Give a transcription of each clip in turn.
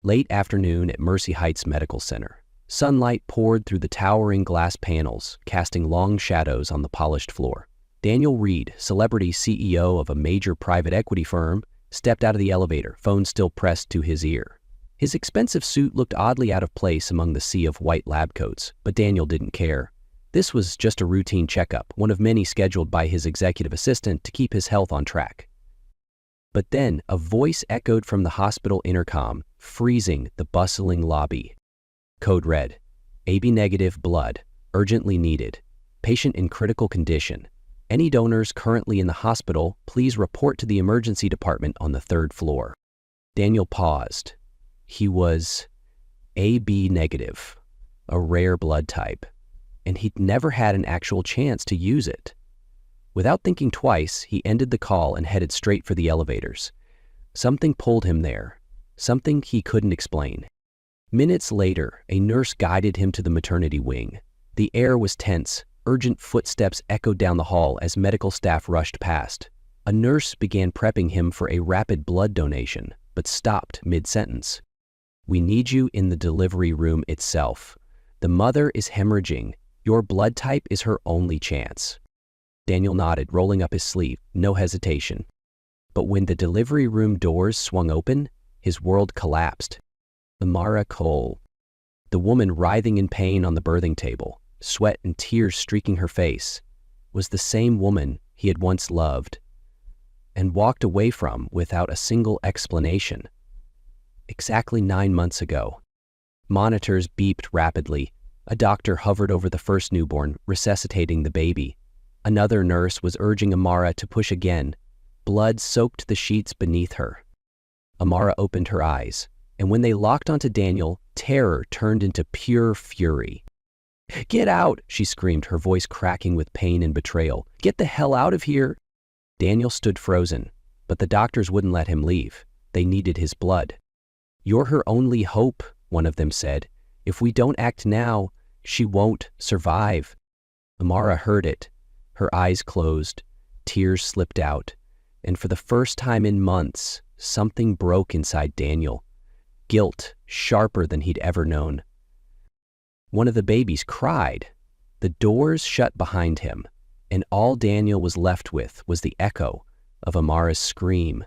Late afternoon at Mercy Heights Medical Center. Sunlight poured through the towering glass panels, casting long shadows on the polished floor. Daniel Reed, celebrity CEO of a major private equity firm, stepped out of the elevator, phone still pressed to his ear. His expensive suit looked oddly out of place among the sea of white lab coats, but Daniel didn't care. This was just a routine checkup, one of many scheduled by his executive assistant to keep his health on track. But then a voice echoed from the hospital intercom, freezing the bustling lobby. Code red, AB negative blood, urgently needed. Patient in critical condition. Any donors currently in the hospital, please report to the emergency department on the 3rd floor. Daniel paused. He was AB negative, a rare blood type, and he'd never had an actual chance to use it. Without thinking twice, he ended the call and headed straight for the elevators. Something pulled him there, something he couldn't explain. Minutes later, a nurse guided him to the maternity wing. The air was tense. Urgent footsteps echoed down the hall as medical staff rushed past. A nurse began prepping him for a rapid blood donation, but stopped mid-sentence. We need you in the delivery room itself. The mother is hemorrhaging. Your blood type is her only chance. Daniel nodded, rolling up his sleeve, no hesitation. But when the delivery room doors swung open, his world collapsed. Amara Cole, the woman writhing in pain on the birthing table, sweat and tears streaking her face, was the same woman he had once loved and walked away from without a single explanation. Exactly 9 months ago. Monitors beeped rapidly. A doctor hovered over the first newborn, resuscitating the baby. Another nurse was urging Amara to push again. Blood soaked the sheets beneath her. Amara opened her eyes, and when they locked onto Daniel, terror turned into pure fury. "Get out!" she screamed, her voice cracking with pain and betrayal. "Get the hell out of here!" Daniel stood frozen, but the doctors wouldn't let him leave. They needed his blood. "You're her only hope," one of them said. "If we don't act now, she won't survive." Amara heard it. Her eyes closed, tears slipped out, and for the first time in months, something broke inside Daniel. Guilt, sharper than he'd ever known. One of the babies cried. The doors shut behind him, and all Daniel was left with was the echo of Amara's scream,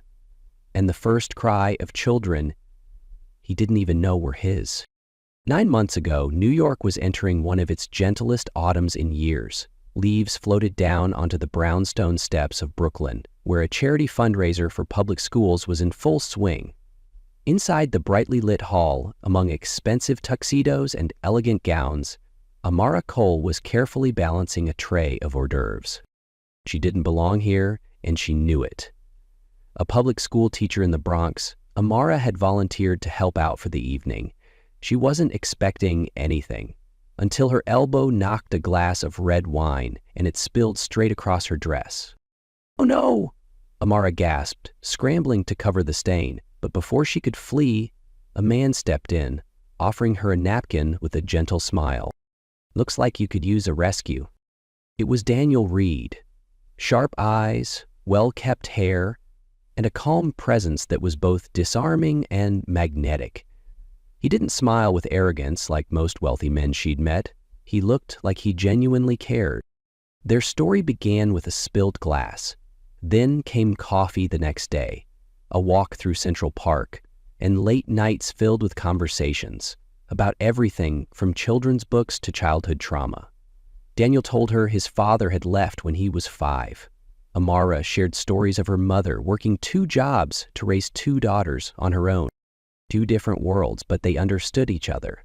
and the first cry of children he didn't even know were his. 9 months ago, New York was entering one of its gentlest autumns in years. Leaves floated down onto the brownstone steps of Brooklyn, where a charity fundraiser for public schools was in full swing. Inside the brightly lit hall, among expensive tuxedos and elegant gowns, Amara Cole was carefully balancing a tray of hors d'oeuvres. She didn't belong here, and she knew it. A public school teacher in the Bronx, Amara had volunteered to help out for the evening. She wasn't expecting anything, until her elbow knocked a glass of red wine, and it spilled straight across her dress. "Oh no!" Amara gasped, scrambling to cover the stain. But before she could flee, a man stepped in, offering her a napkin with a gentle smile. "Looks like you could use a rescue." It was Daniel Reed. Sharp eyes, well-kept hair, and a calm presence that was both disarming and magnetic. He didn't smile with arrogance like most wealthy men she'd met. He looked like he genuinely cared. Their story began with a spilled glass. Then came coffee the next day, a walk through Central Park, and late nights filled with conversations about everything from children's books to childhood trauma. Daniel told her his father had left when he was 5. Amara shared stories of her mother working 2 jobs to raise 2 daughters on her own. 2 different worlds, but they understood each other.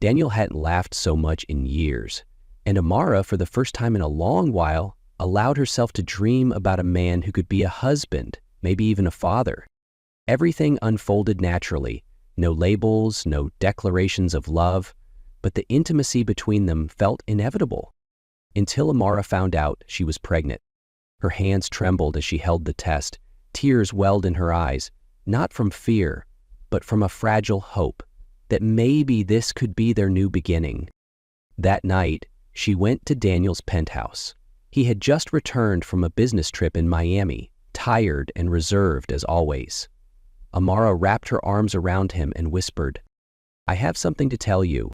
Daniel hadn't laughed so much in years, and Amara, for the first time in a long while, allowed herself to dream about a man who could be a husband, maybe even a father. Everything unfolded naturally, no labels, no declarations of love, but the intimacy between them felt inevitable. Until Amara found out she was pregnant. Her hands trembled as she held the test. Tears welled in her eyes, not from fear, but from a fragile hope that maybe this could be their new beginning. That night, she went to Daniel's penthouse. He had just returned from a business trip in Miami, tired and reserved as always. Amara wrapped her arms around him and whispered, "I have something to tell you."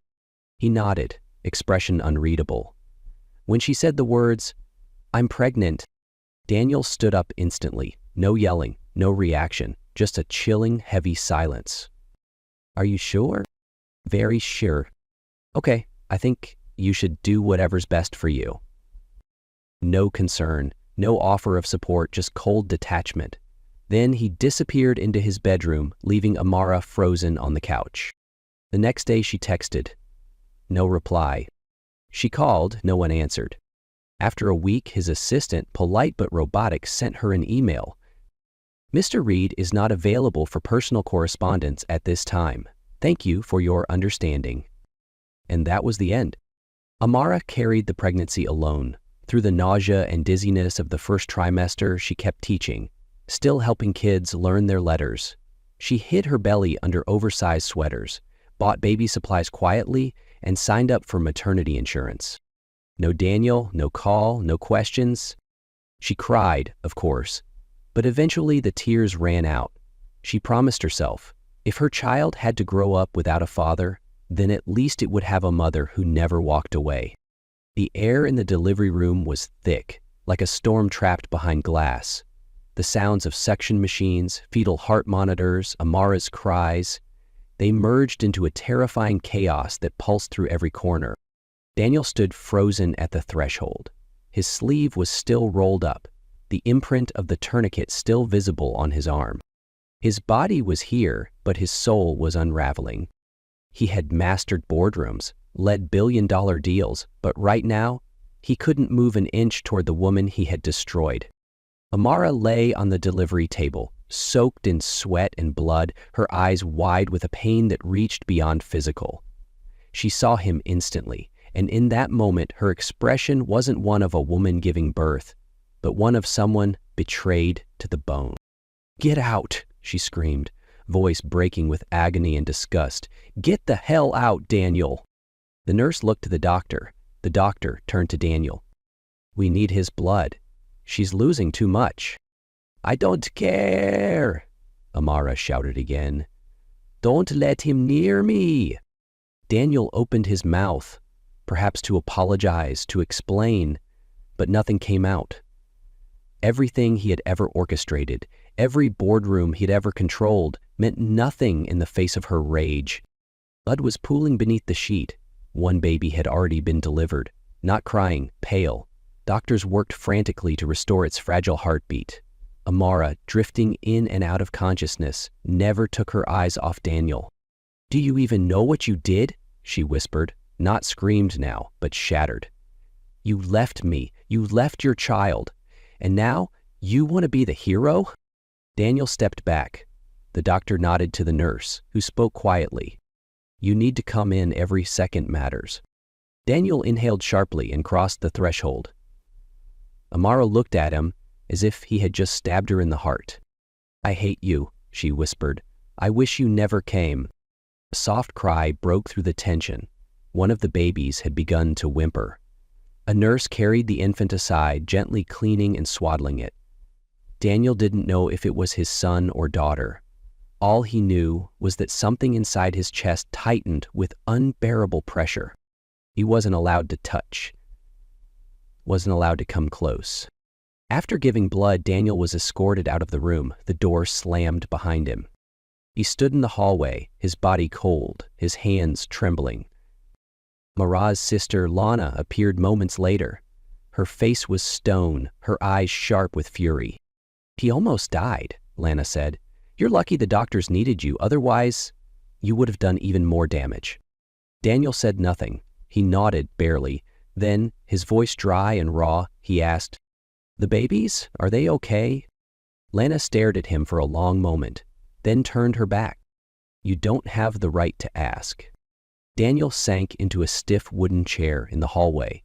He nodded, expression unreadable. When she said the words, "I'm pregnant," Daniel stood up instantly. No yelling, no reaction, just a chilling, heavy silence. "Are you sure?" "Very sure." "Okay, I think you should do whatever's best for you." No concern, no offer of support, just cold detachment. Then he disappeared into his bedroom, leaving Amara frozen on the couch. The next day she texted. No reply. She called, no one answered. After a week, his assistant, polite but robotic, sent her an email. "Mr. Reed is not available for personal correspondence at this time. Thank you for your understanding." And that was the end. Amara carried the pregnancy alone. Through the nausea and dizziness of the first trimester, she kept teaching, still helping kids learn their letters. She hid her belly under oversized sweaters, bought baby supplies quietly, and signed up for maternity insurance. No Daniel, no call, no questions. She cried, of course, but eventually the tears ran out. She promised herself, if her child had to grow up without a father, then at least it would have a mother who never walked away. The air in the delivery room was thick, like a storm trapped behind glass. The sounds of suction machines, fetal heart monitors, Amara's cries, they merged into a terrifying chaos that pulsed through every corner. Daniel stood frozen at the threshold. His sleeve was still rolled up, the imprint of the tourniquet still visible on his arm. His body was here, but his soul was unraveling. He had mastered boardrooms, led billion-dollar deals, but right now, he couldn't move an inch toward the woman he had destroyed. Amara lay on the delivery table, soaked in sweat and blood, her eyes wide with a pain that reached beyond physical. She saw him instantly, and in that moment her expression wasn't one of a woman giving birth, but one of someone betrayed to the bone. "Get out!" she screamed, voice breaking with agony and disgust. "Get the hell out, Daniel!" The nurse looked to the doctor. The doctor turned to Daniel. "We need his blood. She's losing too much." "I don't care!" Amara shouted again. "Don't let him near me!" Daniel opened his mouth, perhaps to apologize, to explain, but nothing came out. Everything he had ever orchestrated, every boardroom he'd ever controlled, meant nothing in the face of her rage. Blood was pooling beneath the sheet. One baby had already been delivered, not crying, pale. Doctors worked frantically to restore its fragile heartbeat. Amara, drifting in and out of consciousness, never took her eyes off Daniel. "Do you even know what you did?" she whispered, not screamed now, but shattered. "You left me, you left your child, and now you want to be the hero?" Daniel stepped back. The doctor nodded to the nurse, who spoke quietly. "You need to come in, every second matters." Daniel inhaled sharply and crossed the threshold. Amara looked at him as if he had just stabbed her in the heart. "I hate you," she whispered. "I wish you never came." A soft cry broke through the tension. One of the babies had begun to whimper. A nurse carried the infant aside, gently cleaning and swaddling it. Daniel didn't know if it was his son or daughter. All he knew was that something inside his chest tightened with unbearable pressure. He wasn't allowed to touch, wasn't allowed to come close. After giving blood, Daniel was escorted out of the room, the door slammed behind him. He stood in the hallway, his body cold, his hands trembling. Mara's sister, Lana, appeared moments later. Her face was stone, her eyes sharp with fury. "He almost died," Lana said. "You're lucky the doctors needed you, otherwise you would have done even more damage." Daniel said nothing. He nodded barely. Then, his voice dry and raw, he asked, "The babies, are they okay?" Lana stared at him for a long moment, then turned her back. "You don't have the right to ask." Daniel sank into a stiff wooden chair in the hallway.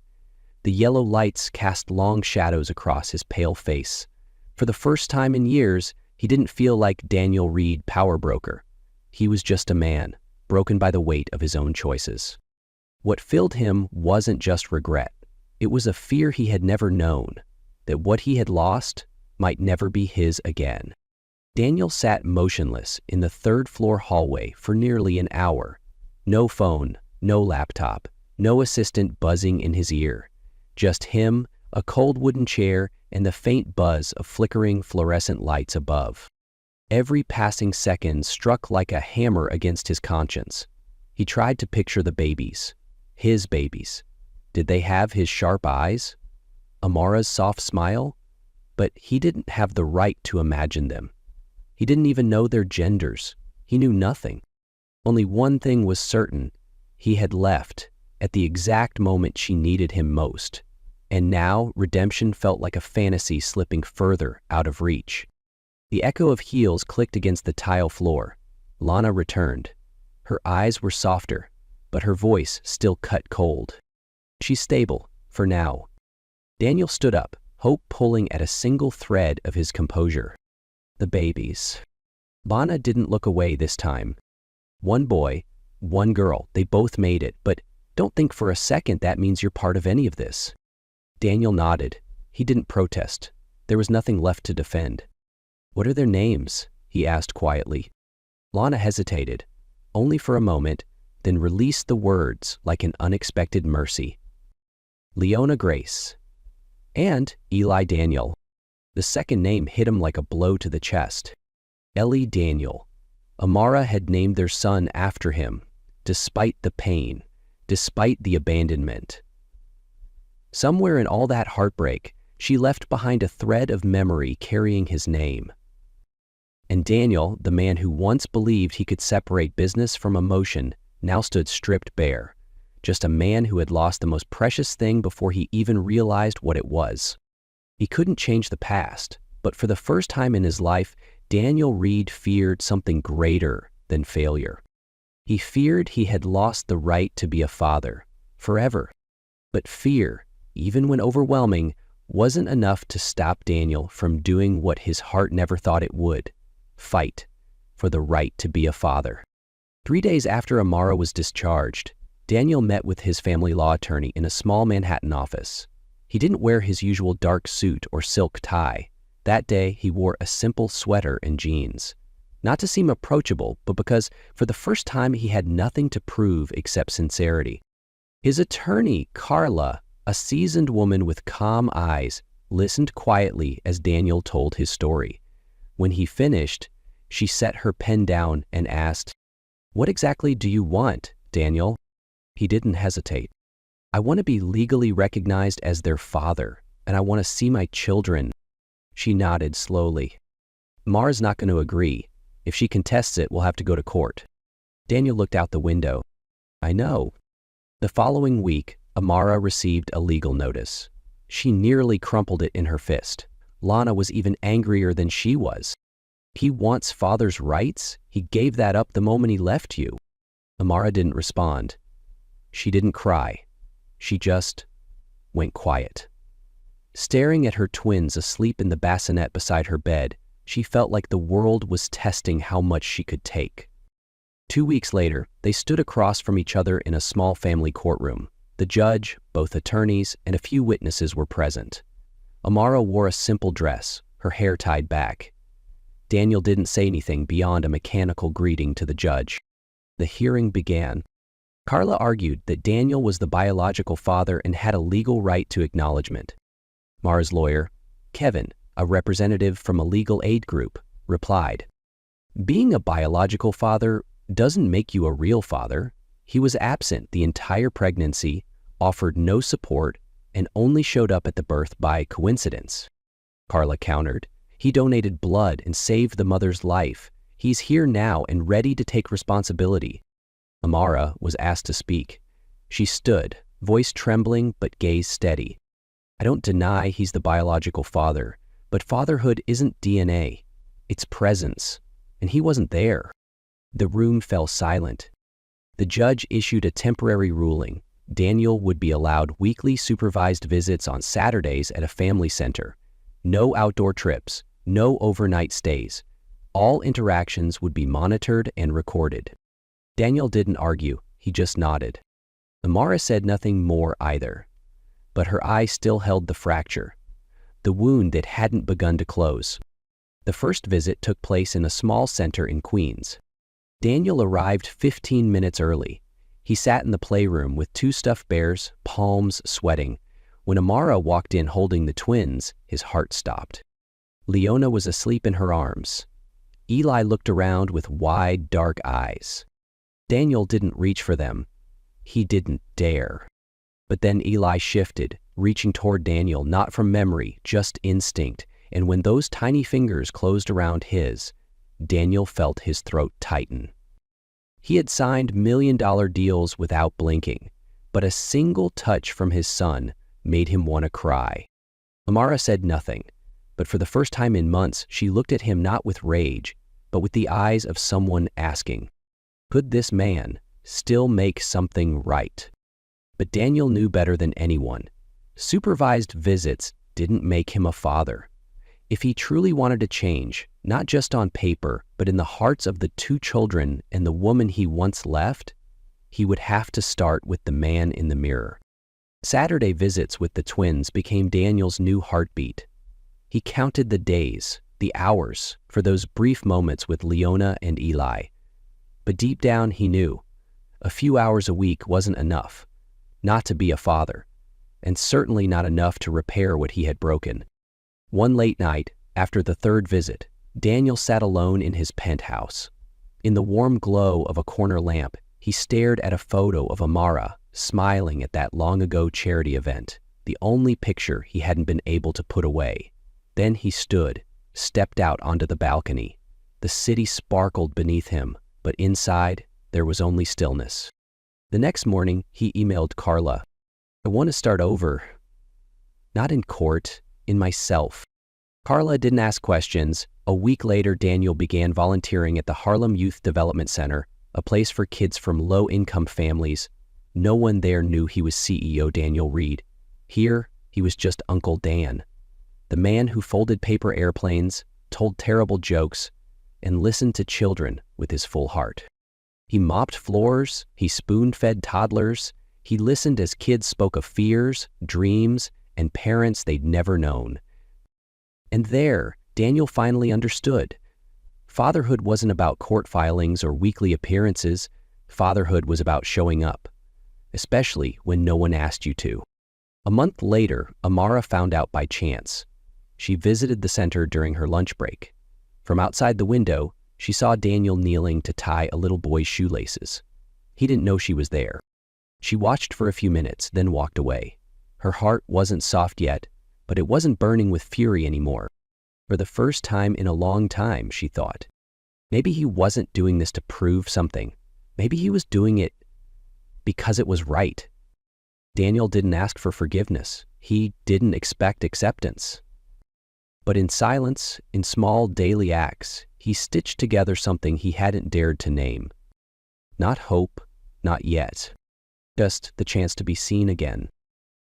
The yellow lights cast long shadows across his pale face. For the first time in years, he didn't feel like Daniel Reed, power broker. He was just a man, broken by the weight of his own choices. What filled him wasn't just regret. It was a fear he had never known, that what he had lost might never be his again. Daniel sat motionless in the third-floor hallway for nearly an hour. No phone, no laptop, no assistant buzzing in his ear. Just him, a cold wooden chair, and the faint buzz of flickering fluorescent lights above. Every passing second struck like a hammer against his conscience. He tried to picture the babies. His babies. Did they have his sharp eyes? Amara's soft smile? But he didn't have the right to imagine them. He didn't even know their genders. He knew nothing. Only one thing was certain. He had left at the exact moment she needed him most. And now redemption felt like a fantasy slipping further out of reach. The echo of heels clicked against the tile floor. Lana returned. Her eyes were softer, but her voice still cut cold. She's stable, for now. Daniel stood up, hope pulling at a single thread of his composure. The babies. Lana didn't look away this time. One boy, one girl, they both made it, but don't think for a second that means you're part of any of this. Daniel nodded. He didn't protest. There was nothing left to defend. What are their names? He asked quietly. Lana hesitated, only for a moment, then released the words like an unexpected mercy. Leona Grace. And Eli Daniel. The second name hit him like a blow to the chest. Ellie Daniel. Amara had named their son after him, despite the pain, despite the abandonment. Somewhere in all that heartbreak, she left behind a thread of memory carrying his name. And Daniel, the man who once believed he could separate business from emotion, now stood stripped bare. Just a man who had lost the most precious thing before he even realized what it was. He couldn't change the past, but for the first time in his life, Daniel Reed feared something greater than failure. He feared he had lost the right to be a father, forever. But fear, even when overwhelming, wasn't enough to stop Daniel from doing what his heart never thought it would: fight for the right to be a father. 3 days after Amara was discharged, Daniel met with his family law attorney in a small Manhattan office. He didn't wear his usual dark suit or silk tie. That day, he wore a simple sweater and jeans. Not to seem approachable, but because for the first time he had nothing to prove except sincerity. His attorney, Carla, a seasoned woman with calm eyes, listened quietly as Daniel told his story. When he finished, she set her pen down and asked, "What exactly do you want, Daniel?" He didn't hesitate. "I want to be legally recognized as their father, and I want to see my children." She nodded slowly. "Mara's not going to agree. If she contests it, we'll have to go to court." Daniel looked out the window. "I know." The following week, Amara received a legal notice. She nearly crumpled it in her fist. Lana was even angrier than she was. "He wants father's rights? He gave that up the moment he left you." Amara didn't respond. She didn't cry. She just went quiet. Staring at her twins asleep in the bassinet beside her bed, she felt like the world was testing how much she could take. 2 weeks later, they stood across from each other in a small family courtroom. The judge, both attorneys, and a few witnesses were present. Amara wore a simple dress, her hair tied back. Daniel didn't say anything beyond a mechanical greeting to the judge. The hearing began. Carla argued that Daniel was the biological father and had a legal right to acknowledgement. Mara's lawyer, Kevin, a representative from a legal aid group, replied, "Being a biological father doesn't make you a real father. He was absent the entire pregnancy, offered no support, and only showed up at the birth by coincidence." Carla countered, "He donated blood and saved the mother's life. He's here now and ready to take responsibility." Amara was asked to speak. She stood, voice trembling but gaze steady. "I don't deny he's the biological father, but fatherhood isn't DNA. It's presence, and he wasn't there." The room fell silent. The judge issued a temporary ruling. Daniel would be allowed weekly supervised visits on Saturdays at a family center. No outdoor trips, no overnight stays. All interactions would be monitored and recorded. Daniel didn't argue, he just nodded. Amara said nothing more either, but her eye still held the fracture, the wound that hadn't begun to close. The first visit took place in a small center in Queens. Daniel arrived 15 minutes early. He sat in the playroom with two stuffed bears, palms sweating. When Amara walked in holding the twins, his heart stopped. Leona was asleep in her arms. Eli looked around with wide, dark eyes. Daniel didn't reach for them. He didn't dare. But then Eli shifted, reaching toward Daniel not from memory, just instinct, and when those tiny fingers closed around his, Daniel felt his throat tighten. He had signed million-dollar deals without blinking, but a single touch from his son made him want to cry. Amara said nothing, but for the first time in months, she looked at him not with rage, but with the eyes of someone asking, could this man still make something right? But Daniel knew better than anyone. Supervised visits didn't make him a father. If he truly wanted to change, not just on paper, but in the hearts of the two children and the woman he once left, he would have to start with the man in the mirror. Saturday visits with the twins became Daniel's new heartbeat. He counted the days, the hours, for those brief moments with Leona and Eli. But deep down he knew, a few hours a week wasn't enough, not to be a father, and certainly not enough to repair what he had broken. One late night, after the third visit, Daniel sat alone in his penthouse. In the warm glow of a corner lamp, he stared at a photo of Amara smiling at that long-ago charity event, the only picture he hadn't been able to put away. Then he stood, stepped out onto the balcony. The city sparkled beneath him, but inside, there was only stillness. The next morning, he emailed Carla. I want to start over. Not in court, in myself. Carla didn't ask questions. A week later, Daniel began volunteering at the Harlem Youth Development Center, a place for kids from low-income families. No one there knew he was CEO Daniel Reed. Here, he was just Uncle Dan, the man who folded paper airplanes, told terrible jokes, and listened to children with his full heart. He mopped floors, he spoon-fed toddlers, he listened as kids spoke of fears, dreams, and parents they'd never known. And there, Daniel finally understood. Fatherhood wasn't about court filings or weekly appearances. Fatherhood was about showing up, especially when no one asked you to. A month later, Amara found out by chance. She visited the center during her lunch break. From outside the window, she saw Daniel kneeling to tie a little boy's shoelaces. He didn't know she was there. She watched for a few minutes, then walked away. Her heart wasn't soft yet, but it wasn't burning with fury anymore. For the first time in a long time, she thought. Maybe he wasn't doing this to prove something. Maybe he was doing it because it was right. Daniel didn't ask for forgiveness. He didn't expect acceptance. But in silence, in small daily acts, he stitched together something he hadn't dared to name. Not hope, not yet. Just the chance to be seen again.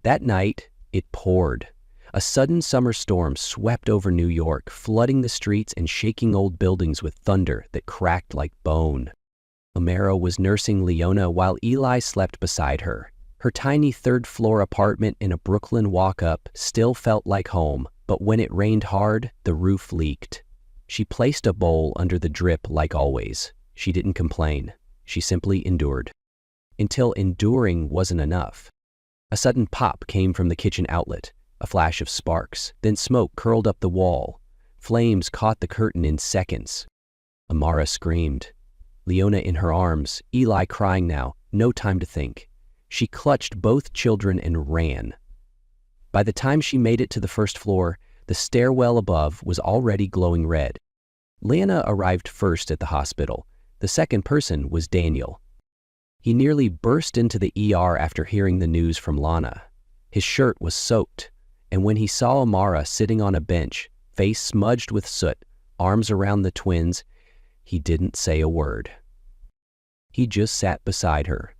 That night, it poured. A sudden summer storm swept over New York, flooding the streets and shaking old buildings with thunder that cracked like bone. Amara was nursing Leona while Eli slept beside her. Her tiny third-floor apartment in a Brooklyn walk-up still felt like home, but when it rained hard, the roof leaked. She placed a bowl under the drip like always. She didn't complain. She simply endured. Until enduring wasn't enough. A sudden pop came from the kitchen outlet, a flash of sparks, then smoke curled up the wall. Flames caught the curtain in seconds. Amara screamed. Leona in her arms, Eli crying now, no time to think. She clutched both children and ran. By the time she made it to the first floor, the stairwell above was already glowing red. Leona arrived first at the hospital. The second person was Daniel. He nearly burst into the ER after hearing the news from Lana. His shirt was soaked, and when he saw Amara sitting on a bench, face smudged with soot, arms around the twins, he didn't say a word. He just sat beside her.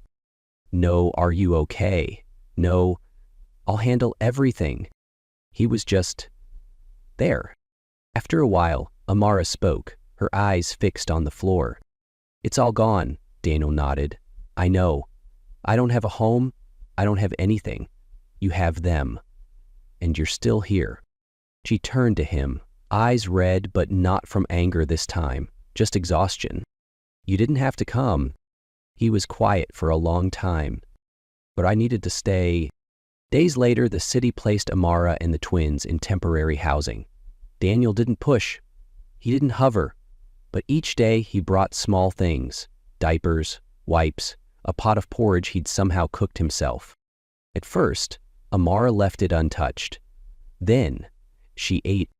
No, are you okay? No, I'll handle everything. He was just there. After a while, Amara spoke, her eyes fixed on the floor. It's all gone, Daniel nodded. I know. I don't have a home. I don't have anything. You have them. And you're still here. She turned to him, eyes red but not from anger this time, just exhaustion. "You didn't have to come." He was quiet for a long time. "But I needed to stay." Days later, the city placed Amara and the twins in temporary housing. Daniel didn't push. He didn't hover. But each day he brought small things: diapers, wipes, a pot of porridge he'd somehow cooked himself. At first, Amara left it untouched. Then, she ate.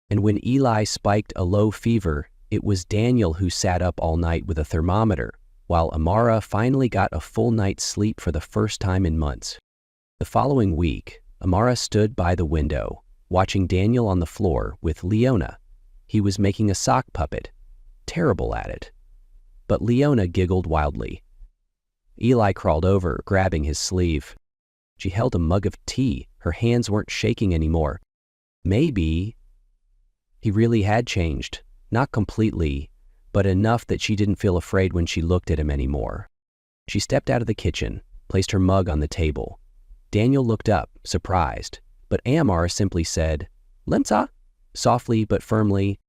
And when Eli spiked a low fever, it was Daniel who sat up all night with a thermometer, while Amara finally got a full night's sleep for the first time in months. The following week, Amara stood by the window, watching Daniel on the floor with Leona. He was making a sock puppet, terrible at it. But Leona giggled wildly. Eli crawled over, grabbing his sleeve. She held a mug of tea. Her hands weren't shaking anymore. Maybe he really had changed, not completely, but enough that she didn't feel afraid when she looked at him anymore. She stepped out of the kitchen, placed her mug on the table. Daniel looked up, surprised, but Amara simply said, "Lemsa," softly but firmly.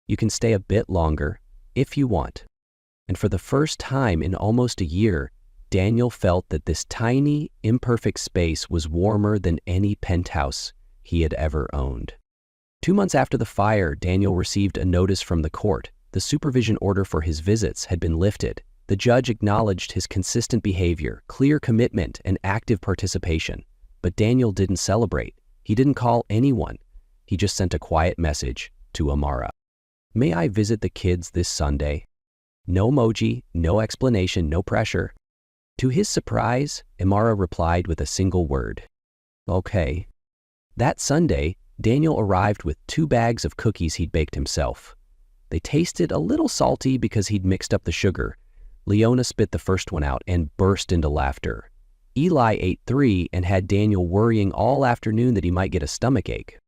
"You can stay a bit longer, if you want." And for the first time in almost a year, Daniel felt that this tiny, imperfect space was warmer than any penthouse he had ever owned. 2 months after the fire, Daniel received a notice from the court. The supervision order for his visits had been lifted. The judge acknowledged his consistent behavior, clear commitment, and active participation. But Daniel didn't celebrate. He didn't call anyone. He just sent a quiet message to Amara. "May I visit the kids this Sunday?" No emoji, no explanation, no pressure. To his surprise, Amara replied with a single word: "Okay." That Sunday, Daniel arrived with 2 bags of cookies he'd baked himself. They tasted a little salty because he'd mixed up the sugar. Leona spit the first one out and burst into laughter. Eli ate 3 and had Daniel worrying all afternoon that he might get a stomachache.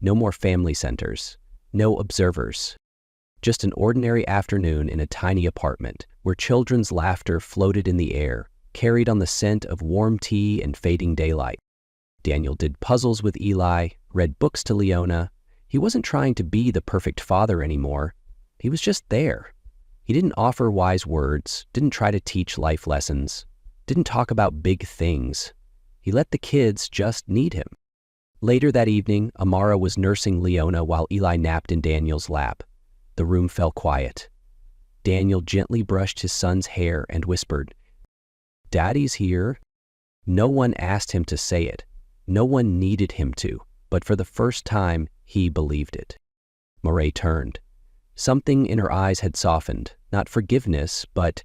No more family centers, no observers. Just an ordinary afternoon in a tiny apartment where children's laughter floated in the air, carried on the scent of warm tea and fading daylight. Daniel did puzzles with Eli, read books to Leona. He wasn't trying to be the perfect father anymore. He was just there. He didn't offer wise words, didn't try to teach life lessons, didn't talk about big things. He let the kids just need him. Later that evening, Amara was nursing Leona while Eli napped in Daniel's lap. The room fell quiet. Daniel gently brushed his son's hair and whispered, "Daddy's here." No one asked him to say it. No one needed him to, but for the first time, he believed it. Marae turned. Something in her eyes had softened, not forgiveness, but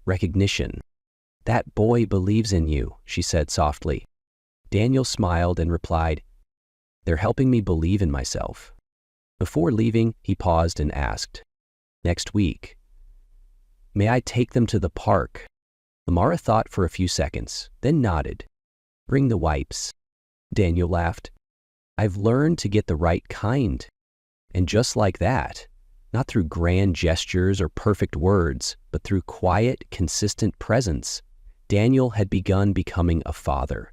recognition. "That boy believes in you," she said softly. Daniel smiled and replied, "They're helping me believe in myself." Before leaving, he paused and asked, "Next week, may I take them to the park?" Amara thought for a few seconds, then nodded. "Bring the wipes." Daniel laughed. "I've learned to get the right kind." And just like that, not through grand gestures or perfect words, but through quiet, consistent presence, Daniel had begun becoming a father.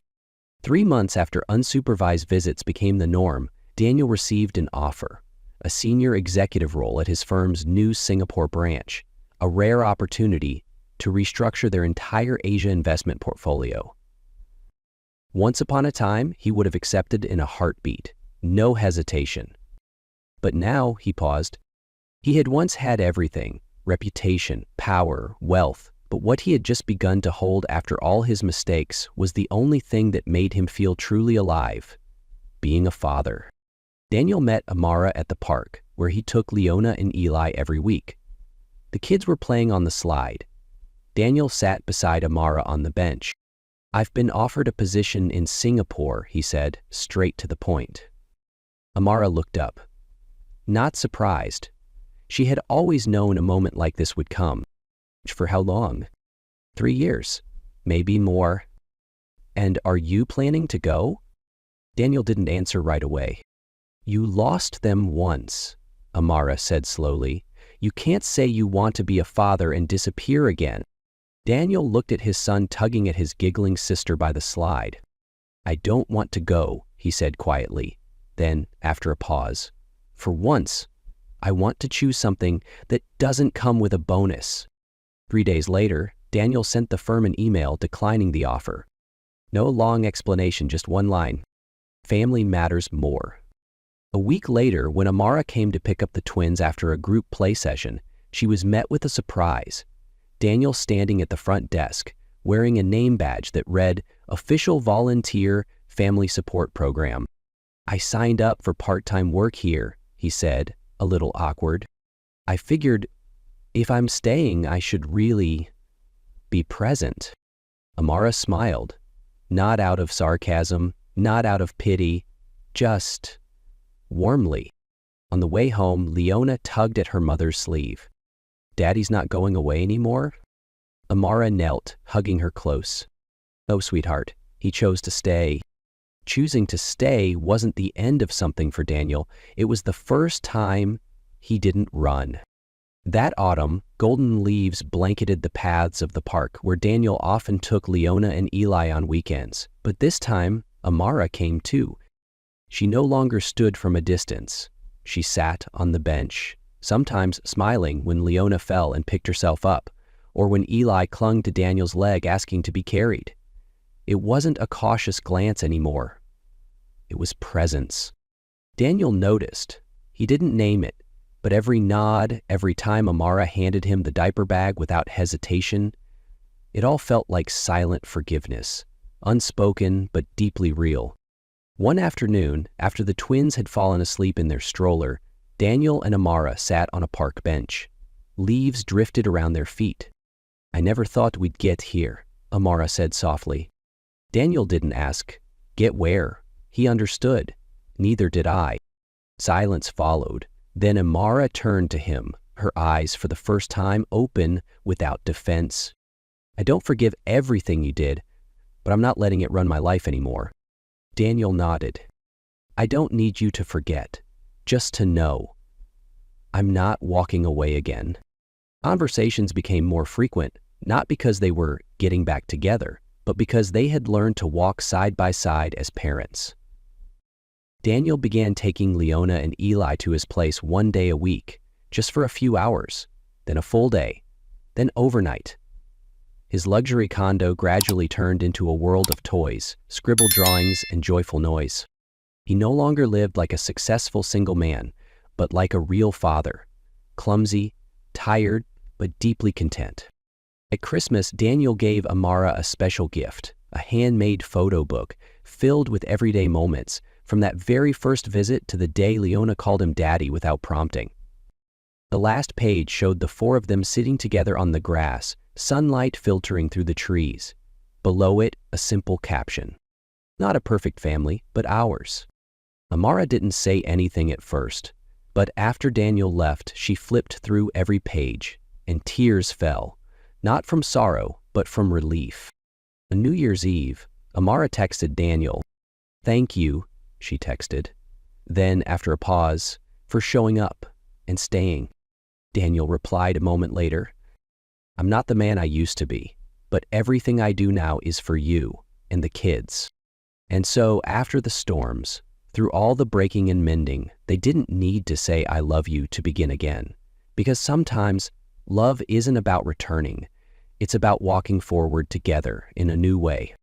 3 months after unsupervised visits became the norm, Daniel received an offer, a senior executive role at his firm's new Singapore branch, a rare opportunity to restructure their entire Asia investment portfolio. Once upon a time, he would have accepted in a heartbeat, no hesitation. But now, he paused. He had once had everything: reputation, power, wealth, but what he had just begun to hold after all his mistakes was the only thing that made him feel truly alive: being a father. Daniel met Amara at the park, where he took Leona and Eli every week. The kids were playing on the slide. Daniel sat beside Amara on the bench. "I've been offered a position in Singapore," he said, straight to the point. Amara looked up. Not surprised. She had always known a moment like this would come. For how long? 3 years, maybe more. "And are you planning to go?" Daniel didn't answer right away. "You lost them once," Amara said slowly. "You can't say you want to be a father and disappear again." Daniel looked at his son tugging at his giggling sister by the slide. "I don't want to go," he said quietly. Then, after a pause, For once, I want to choose something that doesn't come with a bonus. 3 days later, Daniel sent the firm an email declining the offer. No long explanation, just one line. Family matters more. A week later, when Amara came to pick up the twins after a group play session, she was met with a surprise. Daniel standing at the front desk, wearing a name badge that read, Official Volunteer Family Support Program. I signed up for part-time work here, he said, a little awkward. I figured if I'm staying, I should really be present. Amara smiled, not out of sarcasm, not out of pity, just warmly. On the way home, Leona tugged at her mother's sleeve. Daddy's not going away anymore? Amara knelt, hugging her close. Oh, sweetheart, he chose to stay. Choosing to stay wasn't the end of something for Daniel. It was the first time he didn't run. That autumn, golden leaves blanketed the paths of the park where Daniel often took Leona and Eli on weekends. But this time, Amara came too. She no longer stood from a distance. She sat on the bench, sometimes smiling when Leona fell and picked herself up, or when Eli clung to Daniel's leg asking to be carried. It wasn't a cautious glance anymore. It was presence. Daniel noticed. He didn't name it, but every nod, every time Amara handed him the diaper bag without hesitation, it all felt like silent forgiveness, unspoken but deeply real. One afternoon, after the twins had fallen asleep in their stroller, Daniel and Amara sat on a park bench. Leaves drifted around their feet. I never thought we'd get here, Amara said softly. Daniel didn't ask, get where? He understood. Neither did I. Silence followed. Then Amara turned to him, her eyes for the first time open without defense. I don't forgive everything you did, but I'm not letting it run my life anymore. Daniel nodded. I don't need you to forget, just to know. I'm not walking away again. Conversations became more frequent, not because they were getting back together, but because they had learned to walk side by side as parents. Daniel began taking Leona and Eli to his place one day a week, just for a few hours, then a full day, then overnight. His luxury condo gradually turned into a world of toys, scribbled drawings, and joyful noise. He no longer lived like a successful single man, but like a real father, clumsy, tired, but deeply content. At Christmas, Daniel gave Amara a special gift, a handmade photo book filled with everyday moments, from that very first visit to the day Leona called him Daddy without prompting. The last page showed the four of them sitting together on the grass, sunlight filtering through the trees. Below it, a simple caption. Not a perfect family, but ours. Amara didn't say anything at first, but after Daniel left, she flipped through every page, and tears fell, not from sorrow, but from relief. On New Year's Eve, Amara texted Daniel. Thank you, she texted. Then, after a pause, for showing up and staying. Daniel replied a moment later. I'm not the man I used to be, but everything I do now is for you and the kids. And so, after the storms, through all the breaking and mending, they didn't need to say I love you to begin again. Because sometimes, love isn't about returning. It's about walking forward together in a new way.